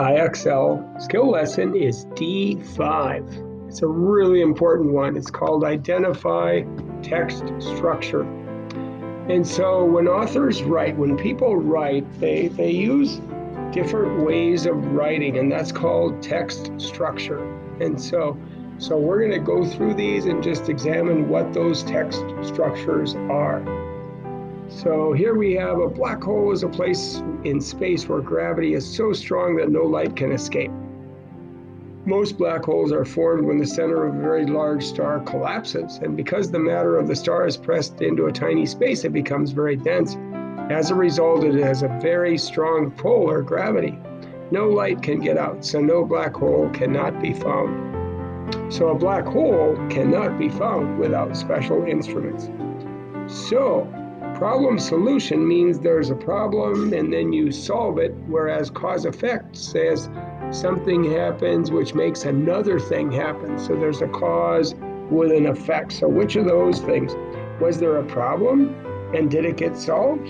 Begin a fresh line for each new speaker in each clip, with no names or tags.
IXL skill lesson is D5. It's a really important one. It's called Identify Text Structure. And so when authors write, when people write, they use different ways of writing, and that's called text structure. And so we're going to go through these and just examine what those text structures are. So here we have a black hole is a place in space where gravity is so strong that no light can escape. Most black holes are formed when the center of a very large star collapses, and because the matter of the star is pressed into a tiny space, it becomes very dense. As a result, it has a very strong pull or gravity. No light can get out, so no black hole cannot be found. So a black hole cannot be found without special instruments. So problem solution means there's a problem and then you solve it, whereas cause-effect says something happens which makes another thing happen. So there's a cause with an effect. So which of those things? Was there a problem and did it get solved?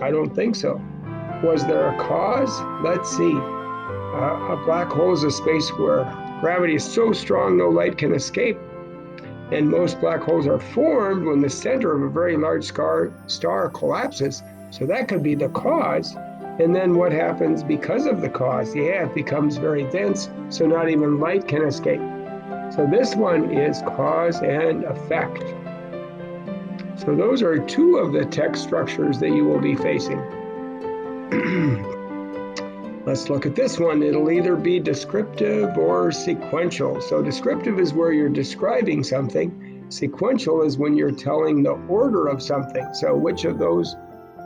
I don't think so. Was there a cause? Let's see. A black hole is a space where gravity is so strong no light can escape. And most black holes are formed when the center of a very large star collapses. So that could be the cause. And then what happens because of the cause? Yeah, it becomes very dense, so not even light can escape. So this one is cause and effect. So those are two of the text structures that you will be facing. Let's look at this one. It'll either be descriptive or sequential. So descriptive is where you're describing something. Sequential is when you're telling the order of something. So which of those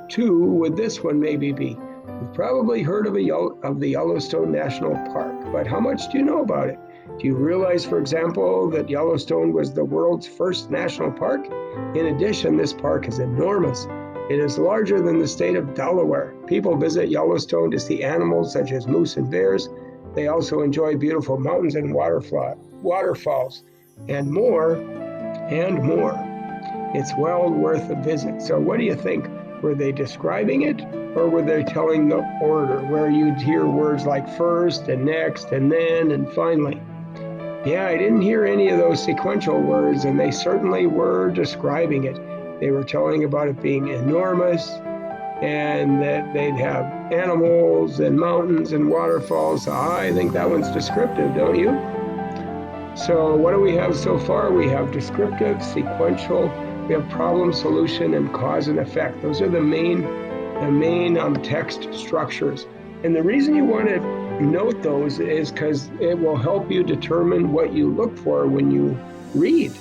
two would this one maybe be? You've probably heard of the Yellowstone National Park, but how much do you know about it? Do you realize, for example, that Yellowstone was the world's first national park? In addition, this park is enormous. It is larger than the state of Delaware. People visit Yellowstone to see animals such as moose and bears. They also enjoy beautiful mountains and waterfalls, and more and more. It's well worth a visit. So what do you think? Were they describing it, or were they telling the order, where you'd hear words like first and next and then and finally? Yeah, I didn't hear any of those sequential words, and they certainly were describing it. They were telling about it being enormous and that they'd have animals and mountains and waterfalls. So I think that one's descriptive, don't you? So what do we have so far? We have descriptive, sequential, we have problem solution, and cause and effect. Those are the main text structures. And the reason you want to note those is because it will help you determine what you look for when you read.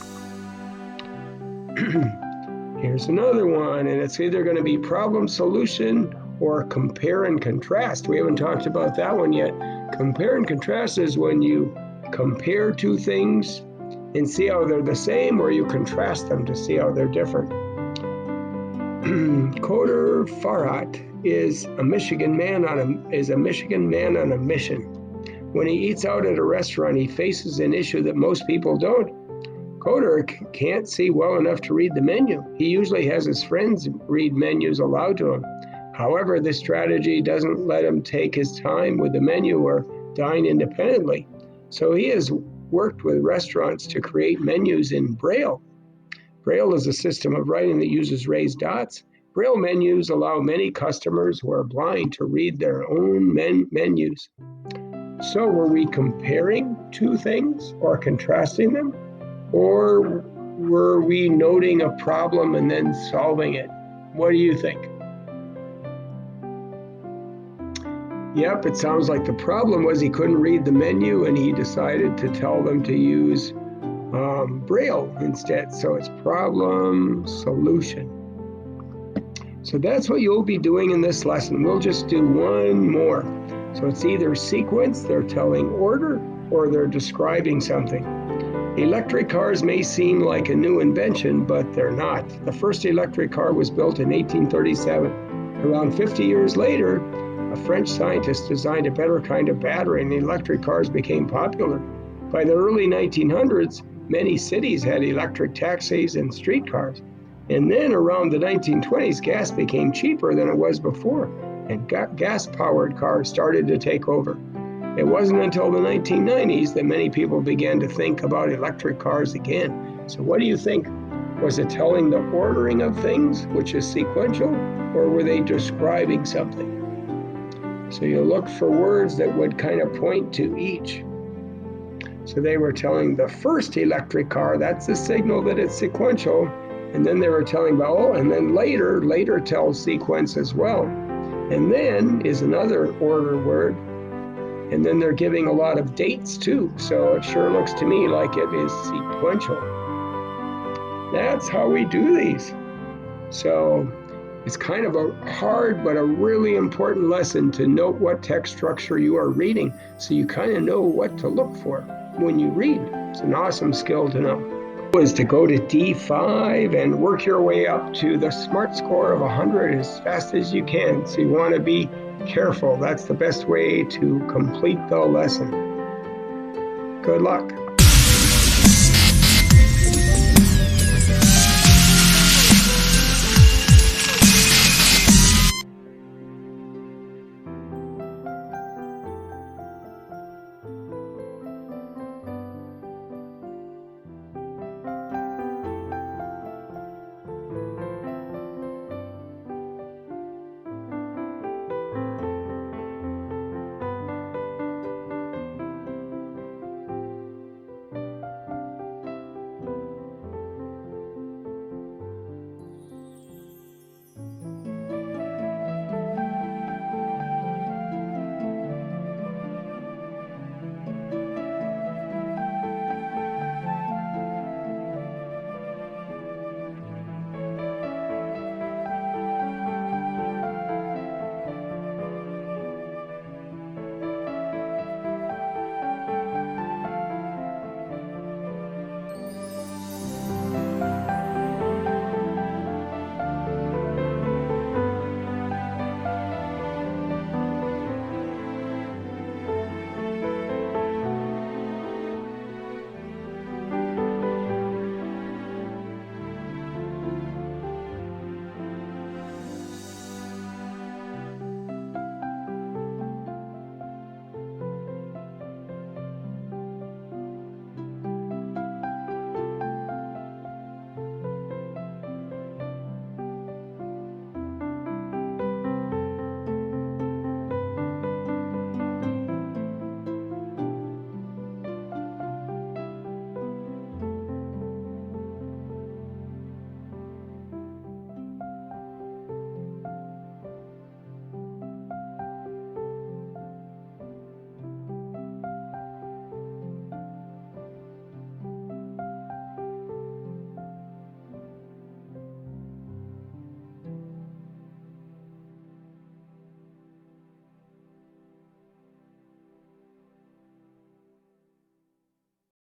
Here's another one, and it's either going to be problem solution or compare and contrast. We haven't talked about that one yet. Compare and contrast is when you compare two things and see how they're the same, or you contrast them to see how they're different. Coder Farhat is a Michigan man on a mission. When he eats out at a restaurant, he faces an issue that most people don't. Coder can't see well enough to read the menu. He usually has his friends read menus aloud to him. However, this strategy doesn't let him take his time with the menu or dine independently. So he has worked with restaurants to create menus in Braille. Braille is a system of writing that uses raised dots. Braille menus allow many customers who are blind to read their own menus. So were we comparing two things or contrasting them? Or were we noting a problem and then solving it? What do you think? Yep, it sounds like the problem was he couldn't read the menu and he decided to tell them to use Braille instead. So it's problem, solution. So that's what you'll be doing in this lesson. We'll just do one more. So it's either sequence, they're telling order, or they're describing something. Electric cars may seem like a new invention, but they're not. The first electric car was built in 1837. Around 50 years later, a French scientist designed a better kind of battery, and electric cars became popular. By the early 1900s, many cities had electric taxis and streetcars. And then around the 1920s, gas became cheaper than it was before. and gas-powered cars started to take over. It wasn't until the 1990s that many people began to think about electric cars again. So what do you think? Was it telling the ordering of things, which is sequential, or were they describing something? So you look for words that would kind of point to each. So they were telling the first electric car, that's a signal that it's sequential. And then they were telling about, oh, and then later tells sequence as well. And then is another order word. And then they're giving a lot of dates too. So it sure looks to me like it is sequential. That's how we do these. So it's kind of a hard but a really important lesson to note what text structure you are reading, so you kind of know what to look for when you read. It's an awesome skill to know. Is to go to D5 and work your way up to the SMART score of 100 as fast as you can. So you want to be careful. That's the best way to complete the lesson. Good luck.